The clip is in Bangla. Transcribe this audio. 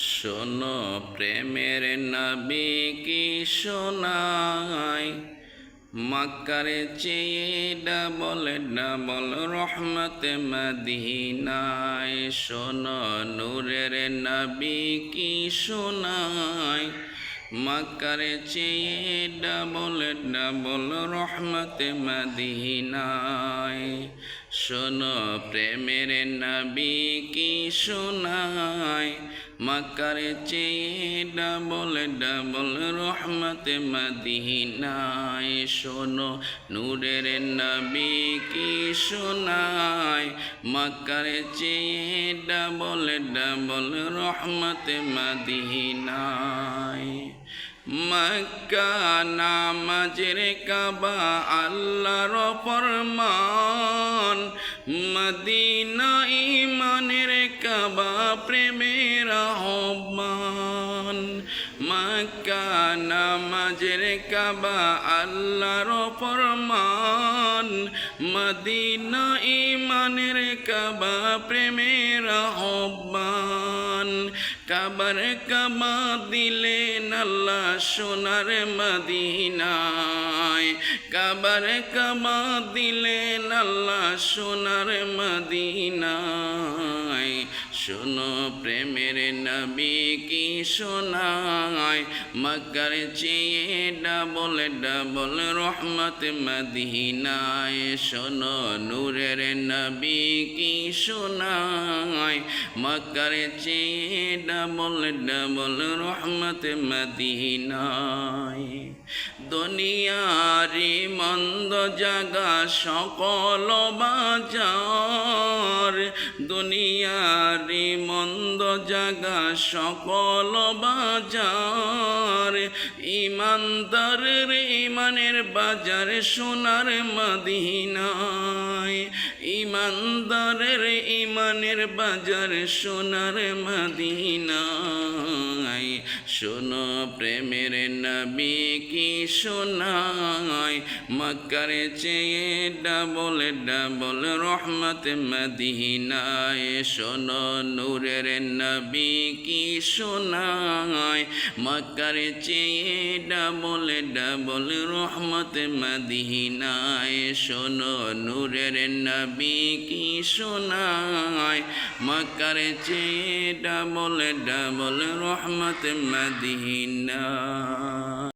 শোনো প্রেমের নবী কি শোনায়, মক্কার চেয়ে ডাবল ডাবল রহমত মদিনায়। শোনো নূরের নবী কি শোনায়, মক্কার চেয়ে ডাবল ডাবল রহমত মদিনায়। শোনো প্রেমের নবী কি শোনায়, মক্কার চেয়ে ডাবল ডাবল রহমত মদিনায়। শোনো নূরের নবী কি শোনায়, মক্কার চেয়ে ডাবল ডাবল রহমত মদিনায়। মক্কা নামাজের কাবা আল্লাহর ফরমান, মদিনা ঈমানের কাবা প্রেমের আহ্বান। মক্কা নামাজের কাবা আল্লাহর ফরমান, মদিনা ঈমানের কাবা প্রেমের আহ্বান। কাবার কাবা দিলেন আল্লাহ সোনার মদিনায়, কাবার কাবা দিলেন আল্লাহ সোনার মদিনায়। শোনো প্রেমের নবী কি শোনায়, মক্কার চেয়ে ডাবল ডাবল রহমত মদিনায়। শোনো নূরের নবী কি শোনায়, মক্কার চেয়ে ডাবল ডাবল রহমত মদিনায়। দুনিয়ারি মন্দ জাগা সকল বাজার, দুনিয়ারি মন্দ জাগা সকল বাজার। ইমানদারের ইমানের বাজার সোনার মদিনায়, ইমানদারের ইমানের বাজার সোনার মদিনায়। শোনো প্রেমের নবী কি শোনায়, মক্কার চেয়ে ডাবল ডাবল রহমত মদিনায়। শোনো নূরের নবী কি শোনায়, মক্কার চেয়ে ডাবল ডাবল রহমত মদিনায়। শোনো নূরের নবী কি শোনায়, মক্কার চেয়ে ডাবল ডাবল রহমত মদিনায়।